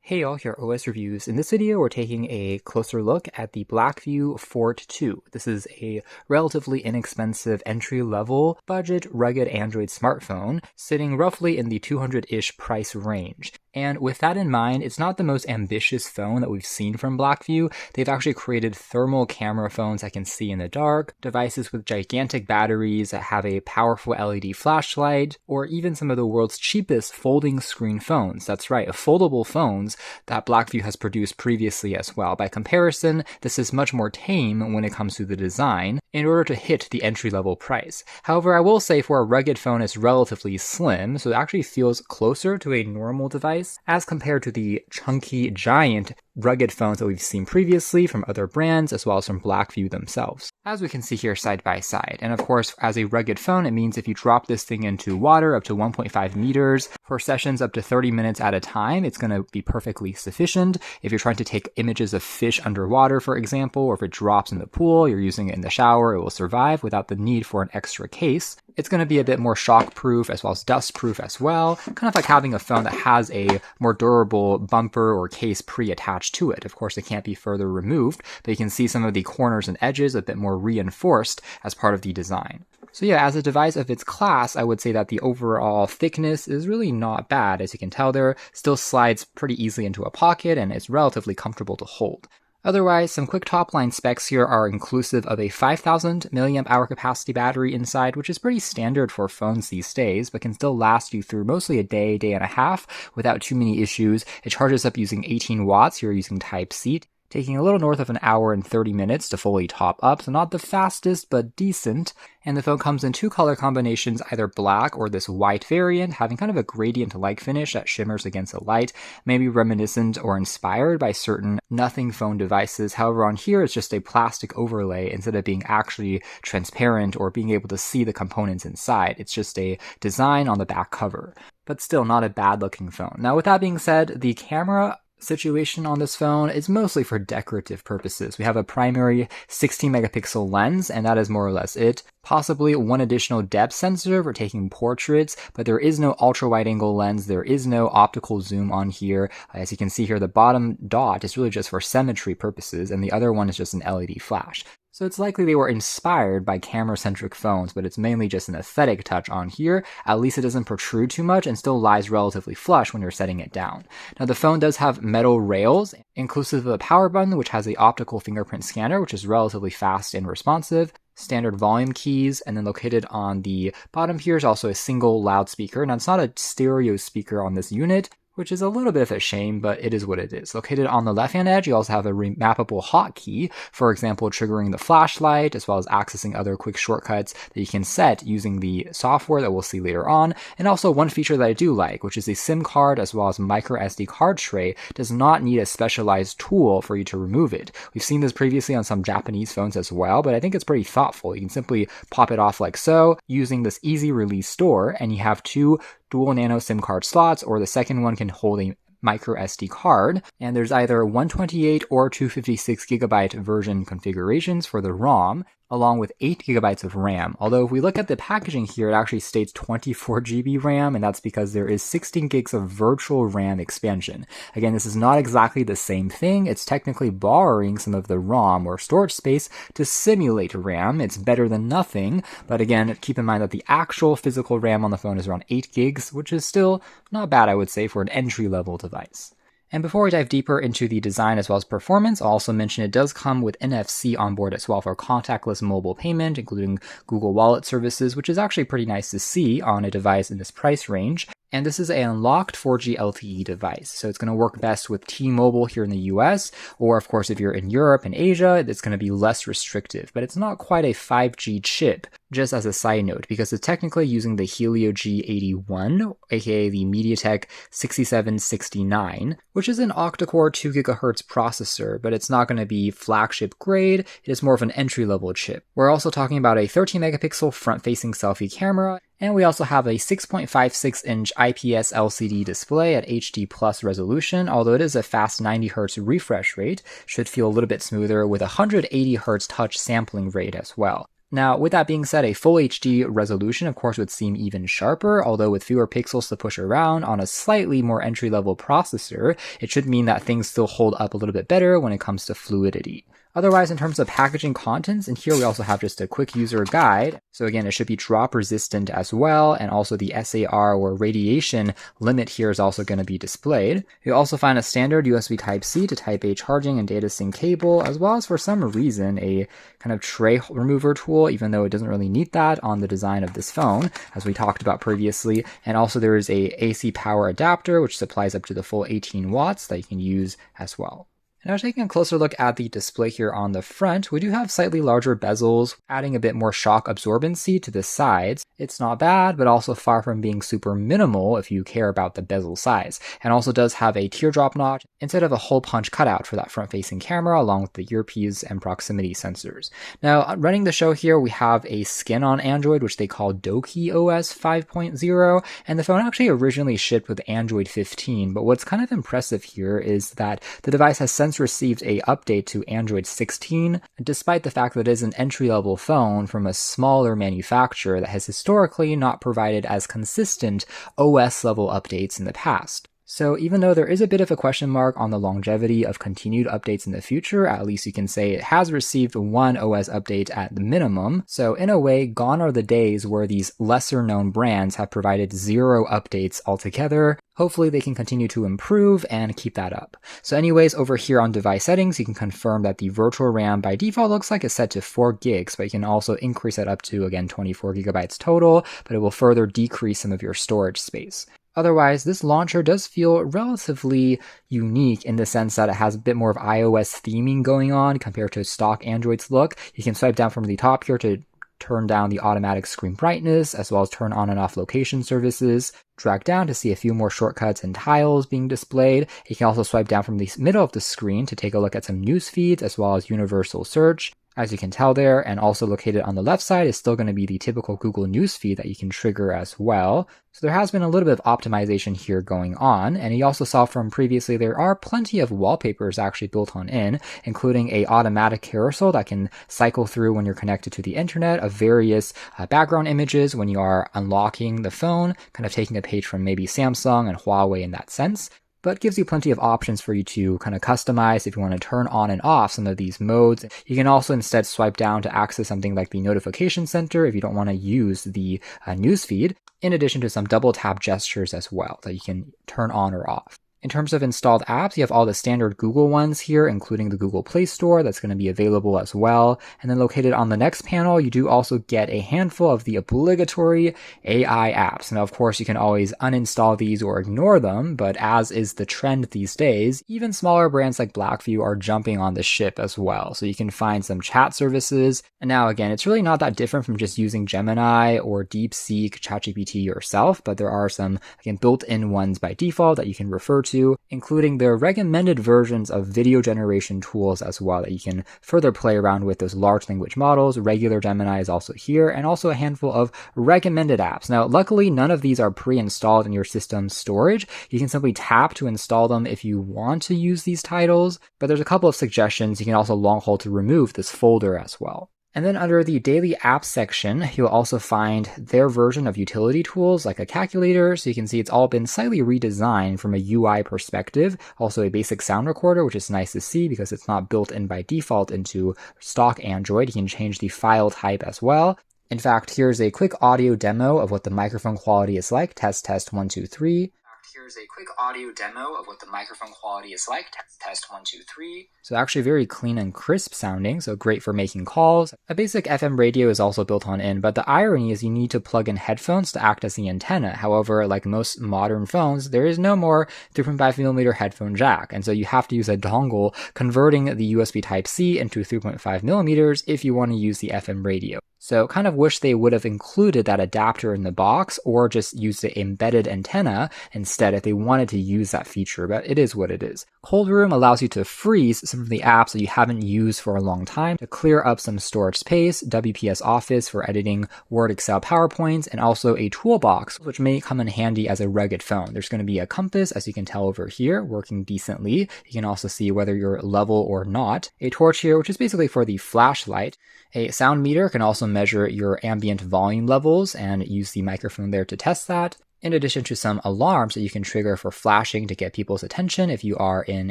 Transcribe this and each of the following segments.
Hey all, here are OS Reviews. In this video, we're taking a closer look at the Blackview FORT 2. This is a relatively inexpensive entry-level, budget, rugged Android smartphone, sitting roughly in the 200-ish price range. And with that in mind, it's not the most ambitious phone that we've seen from Blackview. They've actually created thermal camera phones that can see in the dark, devices with gigantic batteries that have a powerful LED flashlight, or even some of the world's cheapest folding screen phones. That's right, foldable phones that Blackview has produced previously as well. By comparison, this is much more tame when it comes to the design in order to hit the entry-level price. However, I will say for a rugged phone, it's relatively slim, so it actually feels closer to a normal device as compared to the chunky, giant, rugged phones that we've seen previously from other brands as well as from Blackview themselves, as we can see here side by side. And of course, as a rugged phone, it means if you drop this thing into water up to 1.5 meters for sessions up to 30 minutes at a time, it's going to be perfectly sufficient. If you're trying to take images of fish underwater, for example, or if it drops in the pool, you're using it in the shower, it will survive without the need for an extra case. It's going to be a bit more shock-proof as well as dust-proof as well, kind of like having a phone that has a more durable bumper or case pre-attached to it. Of course, it can't be further removed, but you can see some of the corners and edges a bit more reinforced as part of the design. So yeah, as a device of its class, I would say that the overall thickness is really not bad. As you can tell there, still slides pretty easily into a pocket and is relatively comfortable to hold. Otherwise, some quick top-line specs here are inclusive of a 5,000 mAh capacity battery inside, which is pretty standard for phones these days, but can still last you through mostly a day, day and a half without too many issues. It charges up using 18 watts. You're using Type-C, taking a little north of an hour and 30 minutes to fully top up, so not the fastest, but decent. And the phone comes in two color combinations, either black or this white variant, having kind of a gradient-like finish that shimmers against the light, maybe reminiscent or inspired by certain nothing phone devices. However, on here, it's just a plastic overlay instead of being actually transparent or being able to see the components inside. It's just a design on the back cover, but still not a bad-looking phone. Now, with that being said, the camera situation on this phone is mostly for decorative purposes. We have a primary 16 megapixel lens, and that is more or less it. Possibly one additional depth sensor for taking portraits, but there is no ultra wide angle lens. There is no optical zoom on here. As you can see here, the bottom dot is really just for symmetry purposes, and the other one is just an LED flash. So it's likely they were inspired by camera-centric phones, but it's mainly just an aesthetic touch on here. At least it doesn't protrude too much and still lies relatively flush when you're setting it down. Now the phone does have metal rails, inclusive of a power button, which has the optical fingerprint scanner, which is relatively fast and responsive. Standard volume keys, and then located on the bottom here is also a single loudspeaker. Now it's not a stereo speaker on this unit, which is a little bit of a shame, but it is what it is. Located on the left-hand edge, you also have a remappable hotkey, for example, triggering the flashlight, as well as accessing other quick shortcuts that you can set using the software that we'll see later on. And also one feature that I do like, which is a SIM card as well as micro SD card tray, does not need a specialized tool for you to remove it. We've seen this previously on some Japanese phones as well, but I think it's pretty thoughtful. You can simply pop it off like so, using this easy release store, and you have two dual nano SIM card slots, or the second one can hold a micro SD card, and there's either 128 or 256 gigabyte version configurations for the ROM, along with 8 gigabytes of RAM. Although if we look at the packaging here, it actually states 24 GB RAM, and that's because there is 16 gigs of virtual RAM expansion. Again, this is not exactly the same thing. It's technically borrowing some of the ROM or storage space to simulate RAM. It's better than nothing, but again, keep in mind that the actual physical RAM on the phone is around 8 gigs, which is still not bad, I would say, for an entry-level device. And before we dive deeper into the design as well as performance, I'll also mention it does come with NFC on board as well for contactless mobile payment, including Google Wallet services, which is actually pretty nice to see on a device in this price range. And this is an unlocked 4G LTE device, so it's going to work best with T-Mobile here in the US, or of course if you're in Europe and Asia, it's going to be less restrictive, but it's not quite a 5G chip, just as a side note, because it's technically using the Helio G81, aka the MediaTek 6769, which is an octa-core 2 GHz processor, but it's not going to be flagship grade. It is more of an entry-level chip. We're also talking about a 13 megapixel front-facing selfie camera, and we also have a 6.56-inch IPS LCD display at HD Plus resolution, although it is a fast 90Hz refresh rate, should feel a little bit smoother with a 180Hz touch sampling rate as well. Now, with that being said, a full HD resolution, of course, would seem even sharper, although with fewer pixels to push around on a slightly more entry-level processor, it should mean that things still hold up a little bit better when it comes to fluidity. Otherwise, in terms of packaging contents, and here we also have just a quick user guide. So again, it should be drop resistant as well, and also the SAR or radiation limit here is also going to be displayed. You'll also find a standard USB Type-C to Type-A charging and data sync cable, as well as for some reason a kind of tray remover tool, even though it doesn't really need that on the design of this phone, as we talked about previously. And also there is a AC power adapter, which supplies up to the full 18 watts that you can use as well. Now taking a closer look at the display here on the front, we do have slightly larger bezels, adding a bit more shock absorbency to the sides. It's not bad, but also far from being super minimal if you care about the bezel size. And also does have a teardrop notch instead of a hole punch cutout for that front-facing camera, along with the earpiece and proximity sensors. Now, running the show here, we have a skin on Android, which they call DokeOS 5.0, and the phone actually originally shipped with Android 15, but what's kind of impressive here is that the device has since received a update to Android 16, despite the fact that it is an entry-level phone from a smaller manufacturer that has historically not provided as consistent OS-level updates in the past. So even though there is a bit of a question mark on the longevity of continued updates in the future, at least you can say it has received one OS update at the minimum. So in a way, gone are the days where these lesser known brands have provided 0 updates altogether. Hopefully they can continue to improve and keep that up. So anyways, over here on device settings, you can confirm that the virtual RAM by default looks like it's set to 4 gigs, but you can also increase that up to, again, 24 gigabytes total, but it will further decrease some of your storage space. Otherwise, this launcher does feel relatively unique in the sense that it has a bit more of iOS theming going on compared to stock Android's look. You can swipe down from the top here to turn down the automatic screen brightness, as well as turn on and off location services. Drag down to see a few more shortcuts and tiles being displayed. You can also swipe down from the middle of the screen to take a look at some news feeds, as well as universal search. As you can tell there, and also located on the left side is still going to be the typical Google News feed that you can trigger as well. So there has been a little bit of optimization here going on, and you also saw from previously there are plenty of wallpapers actually built on in, including a automatic carousel that can cycle through when you're connected to the internet of various background images when you are unlocking the phone, kind of taking a page from maybe Samsung and Huawei in that sense. But gives you plenty of options for you to kind of customize if you want to turn on and off some of these modes. You can also instead swipe down to access something like the notification center if you don't want to use the newsfeed, in addition to some double tap gestures as well that you can turn on or off. In terms of installed apps, you have all the standard Google ones here, including the Google Play Store that's going to be available as well. And then located on the next panel, you do also get a handful of the obligatory AI apps. Now, of course, you can always uninstall these or ignore them, but as is the trend these days, even smaller brands like Blackview are jumping on the ship as well. So you can find some chat services. And now, again, it's really not that different from just using Gemini or DeepSeek, ChatGPT yourself, but there are some, again, built-in ones by default that you can refer to, including the recommended versions of video generation tools as well that you can further play around with those large language models. Regular Gemini is also here, and also a handful of recommended apps. Now, luckily, none of these are pre-installed in your system's storage. You can simply tap to install them if you want to use these titles, but there's a couple of suggestions. You can also long hold to remove this folder as well. And then under the daily apps section, you'll also find their version of utility tools like a calculator. So you can see it's all been slightly redesigned from a UI perspective. Also a basic sound recorder, which is nice to see because it's not built in by default into stock Android. You can change the file type as well. In fact, here's a quick audio demo of what the microphone quality is like. Test, 1, 2, 3. Here's a quick audio demo of what the microphone quality is like. Test 1, 2, 3. So actually very clean and crisp sounding, so great for making calls. A basic FM radio is also built on in, but the irony is you need to plug in headphones to act as the antenna. However, like most modern phones, there is no more 3.5mm headphone jack, and so you have to use a dongle converting the USB Type-C into 3.5mm if you want to use the FM radio. So kind of wish they would have included that adapter in the box or just used the embedded antenna instead if they wanted to use that feature, but it is what it is. Cold Room allows you to freeze some of the apps that you haven't used for a long time to clear up some storage space, WPS Office for editing Word, Excel, PowerPoints, and also a toolbox, which may come in handy as a rugged phone. There's going to be a compass, as you can tell over here, working decently. You can also see whether you're level or not. A torch here, which is basically for the flashlight. A sound meter can also measure your ambient volume levels and use the microphone there to test that, in addition to some alarms that you can trigger for flashing to get people's attention if you are in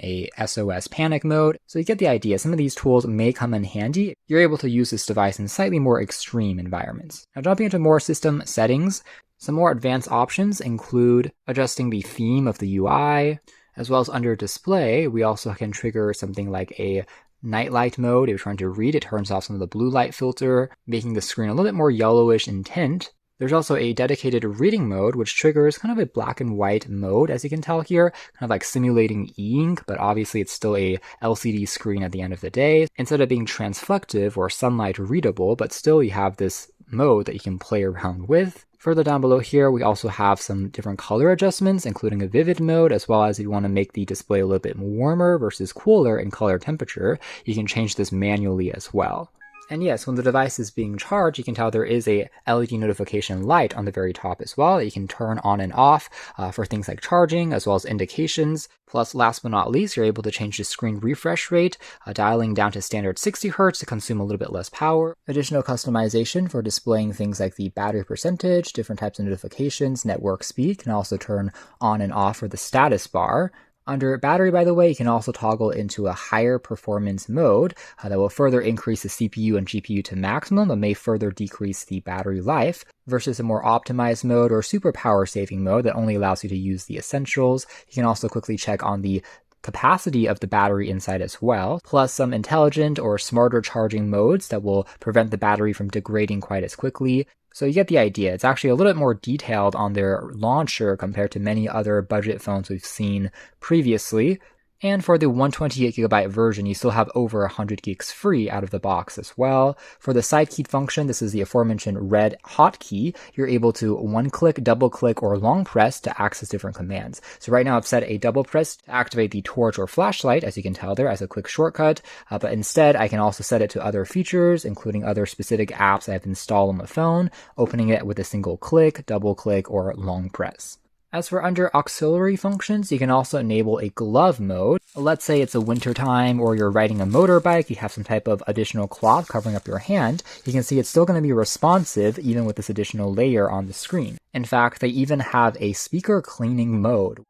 a SOS panic mode. So you get the idea. Some of these tools may come in handy. You're able to use this device in slightly more extreme environments. Now jumping into more system settings, some more advanced options include adjusting the theme of the UI, as well as under display, we also can trigger something like a nightlight mode. If you're trying to read, it turns off some of the blue light filter, making the screen a little bit more yellowish in tint. There's also a dedicated reading mode, which triggers kind of a black and white mode, as you can tell here, kind of like simulating e-ink, but obviously it's still a LCD screen at the end of the day. Instead of being transflective or sunlight readable, but still you have this mode that you can play around with. Further down below here, we also have some different color adjustments, including a vivid mode, as well as if you want to make the display a little bit warmer versus cooler in color temperature, you can change this manually as well. And yes, when the device is being charged, you can tell there is a LED notification light on the very top as well that you can turn on and off for things like charging, as well as indications. Plus, last but not least, you're able to change the screen refresh rate, dialing down to standard 60 Hz to consume a little bit less power. Additional customization for displaying things like the battery percentage, different types of notifications, network speed can also turn on and off for the status bar. Under battery, by the way, you can also toggle into a higher performance mode that will further increase the CPU and GPU to maximum, but may further decrease the battery life, versus a more optimized mode or super power saving mode that only allows you to use the essentials. You can also quickly check on the capacity of the battery inside as well, plus some intelligent or smarter charging modes that will prevent the battery from degrading quite as quickly. So you get the idea. It's actually a little bit more detailed on their launcher compared to many other budget phones we've seen previously. And for the 128GB version, you still have over 100 gigs free out of the box as well. For the side key function, this is the aforementioned red hotkey. You're able to one-click, double-click, or long press to access different commands. So right now I've set a double press to activate the torch or flashlight, as you can tell there, as a quick shortcut. But instead, I can also set it to other features, including other specific apps I have installed on the phone, opening it with a single click, double-click, or long press. As for under auxiliary functions, you can also enable a glove mode. Let's say it's a winter time or you're riding a motorbike, you have some type of additional cloth covering up your hand. You can see it's still going to be responsive even with this additional layer on the screen. In fact, they even have a speaker cleaning mode,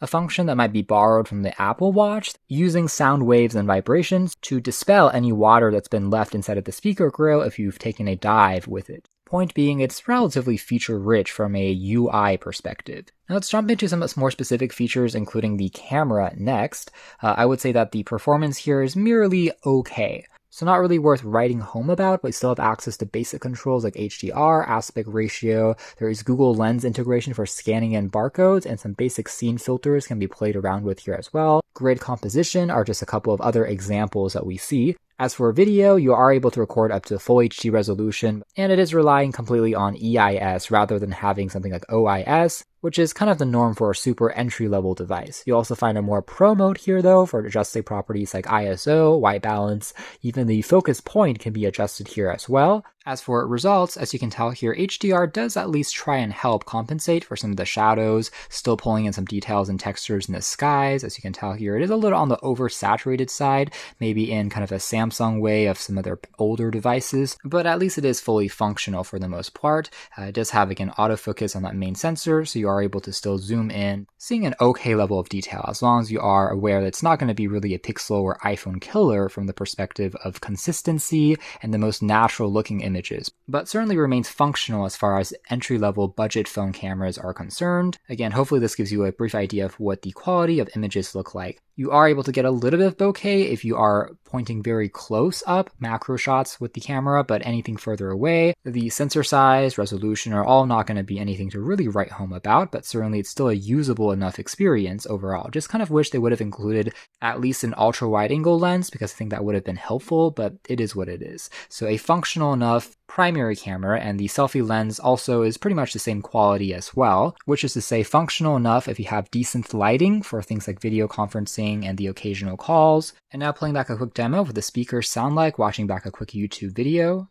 a function that might be borrowed from the Apple Watch, using sound waves and vibrations to dispel any water that's been left inside of the speaker grill if you've taken a dive with it. Point being, it's relatively feature-rich from a UI perspective. Now let's jump into some more specific features, including the camera next. I would say that the performance here is merely okay. So not really worth writing home about, but you still have access to basic controls like HDR, aspect ratio. There is Google Lens integration for scanning in barcodes, and some basic scene filters can be played around with here as well. Grid composition are just a couple of other examples that we see. As for video, you are able to record up to full HD resolution, and it is relying completely on EIS rather than having something like OIS, which is kind of the norm for a super entry-level device. You also find a more pro mode here though for adjusting properties like ISO, white balance, even the focus point can be adjusted here as well. As for results, as you can tell here, HDR does at least try and help compensate for some of the shadows, still pulling in some details and textures in the skies. As you can tell here, it is a little on the oversaturated side, maybe in kind of a Samsung way of some other older devices, but at least it is fully functional for the most part. It does have, again, autofocus on that main sensor, so you are able to still zoom in, seeing an okay level of detail, as long as you are aware that it's not going to be really a Pixel or iPhone killer from the perspective of consistency and the most natural looking images, but certainly remains functional as far as entry-level budget phone cameras are concerned. Again, hopefully this gives you a brief idea of what the quality of images look like. You are able to get a little bit of bokeh if you are pointing very close up, macro shots with the camera, but anything further away, the sensor size, resolution are all not going to be anything to really write home about, but certainly it's still a usable enough experience overall. Just kind of wish they would have included at least an ultra-wide angle lens, because I think that would have been helpful, but it is what it is. So a functional enough primary camera, and the selfie lens also is pretty much the same quality as well, which is to say functional enough if you have decent lighting for things like video conferencing and the occasional calls. And now playing back a quick demo of what the speakers sound like watching back a quick YouTube video.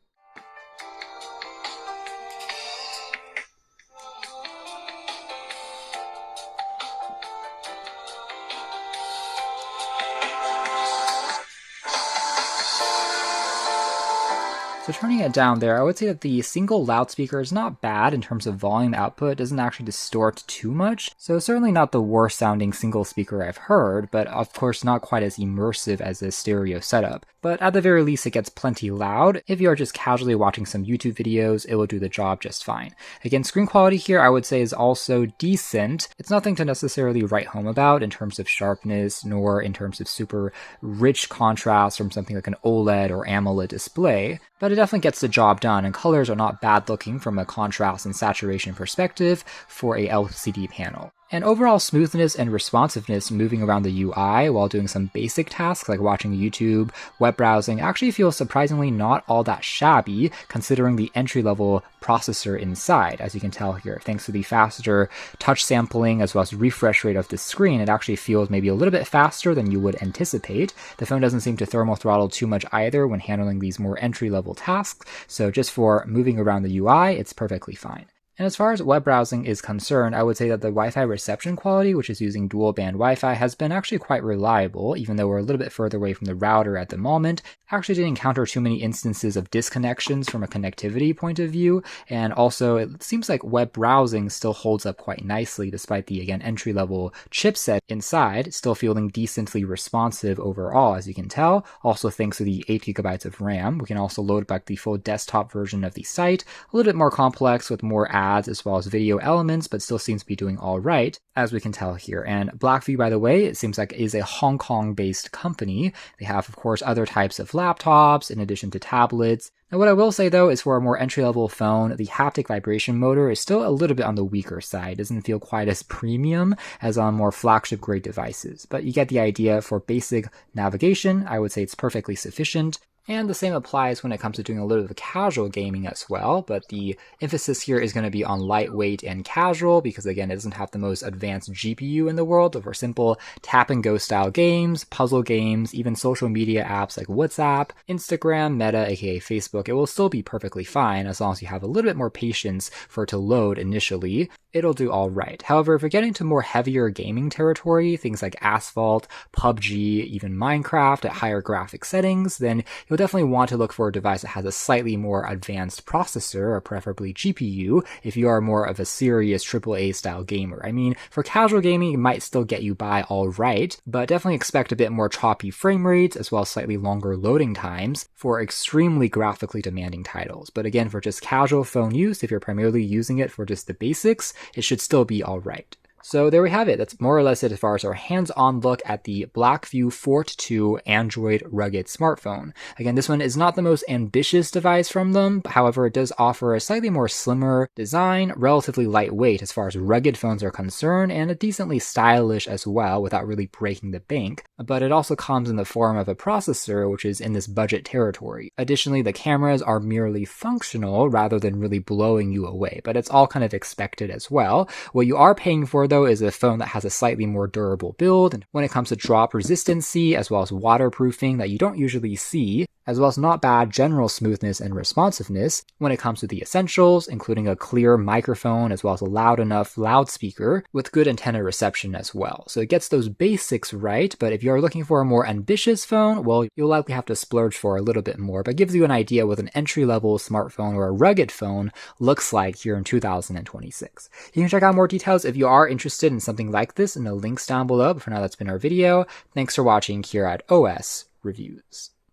So turning it down there, I would say that the single loudspeaker is not bad in terms of volume output. It doesn't actually distort too much. So certainly not the worst sounding single speaker I've heard, but of course not quite as immersive as a stereo setup. But at the very least, it gets plenty loud. If you are just casually watching some YouTube videos, it will do the job just fine. Again, screen quality here I would say is also decent. It's nothing to necessarily write home about in terms of sharpness, nor in terms of super rich contrast from something like an OLED or AMOLED display. But it definitely gets the job done, and colors are not bad looking from a contrast and saturation perspective for a LCD panel. And overall smoothness and responsiveness moving around the UI while doing some basic tasks like watching YouTube, web browsing actually feels surprisingly not all that shabby considering the entry-level processor inside. As you can tell here, thanks to the faster touch sampling as well as refresh rate of the screen, it actually feels maybe a little bit faster than you would anticipate. The phone doesn't seem to thermal throttle too much either when handling these more entry-level tasks, so just for moving around the UI, it's perfectly fine. And as far as web browsing is concerned, I would say that the Wi-Fi reception quality, which is using dual band Wi-Fi, has been actually quite reliable, even though we're a little bit further away from the router at the moment. Actually didn't encounter too many instances of disconnections from a connectivity point of view, and also it seems like web browsing still holds up quite nicely despite the, again, entry-level chipset inside, still feeling decently responsive overall, as you can tell. Also thanks to the 8GB of RAM, we can also load back the full desktop version of the site, a little bit more complex with more ads as well as video elements, but still seems to be doing all right, as we can tell here. And Blackview, by the way, it seems like is a Hong Kong-based company. They have, of course, other types of laptops in addition to tablets. Now, what I will say, though, is for a more entry-level phone, the haptic vibration motor is still a little bit on the weaker side. It doesn't feel quite as premium as on more flagship-grade devices. But you get the idea. For basic navigation, I would say it's perfectly sufficient. And the same applies when it comes to doing a little bit of casual gaming as well, but the emphasis here is going to be on lightweight and casual because, again, it doesn't have the most advanced GPU in the world. But for simple tap-and-go style games, puzzle games, even social media apps like WhatsApp, Instagram, Meta, aka Facebook, it will still be perfectly fine as long as you have a little bit more patience for it to load initially. It'll do all right. However, if you're getting to more heavier gaming territory, things like Asphalt, PUBG, even Minecraft at higher graphic settings, then you'll definitely want to look for a device that has a slightly more advanced processor, or preferably GPU, if you are more of a serious AAA style gamer. I mean, for casual gaming, it might still get you by all right, but definitely expect a bit more choppy frame rates as well as slightly longer loading times for extremely graphically demanding titles. But again, for just casual phone use, if you're primarily using it for just the basics, it should still be all right. So there we have it. That's more or less it as far as our hands-on look at the Blackview FORT 2 Android rugged smartphone. Again, this one is not the most ambitious device from them, however, it does offer a slightly more slimmer design, relatively lightweight as far as rugged phones are concerned, and a decently stylish as well without really breaking the bank. But it also comes in the form of a processor, which is in this budget territory. Additionally, the cameras are merely functional rather than really blowing you away, but it's all kind of expected as well. What you are paying for, though, is a phone that has a slightly more durable build, and when it comes to drop resistancy as well as waterproofing that you don't usually see, as well as not bad general smoothness and responsiveness when it comes to the essentials, including a clear microphone as well as a loud enough loudspeaker with good antenna reception as well. So it gets those basics right, but if you're looking for a more ambitious phone, well, you'll likely have to splurge for a little bit more, but gives you an idea what an entry-level smartphone or a rugged phone looks like here in 2026. You can check out more details if you are interested in something like this in the links down below, but for now that's been our video. Thanks for watching here at OS Reviews.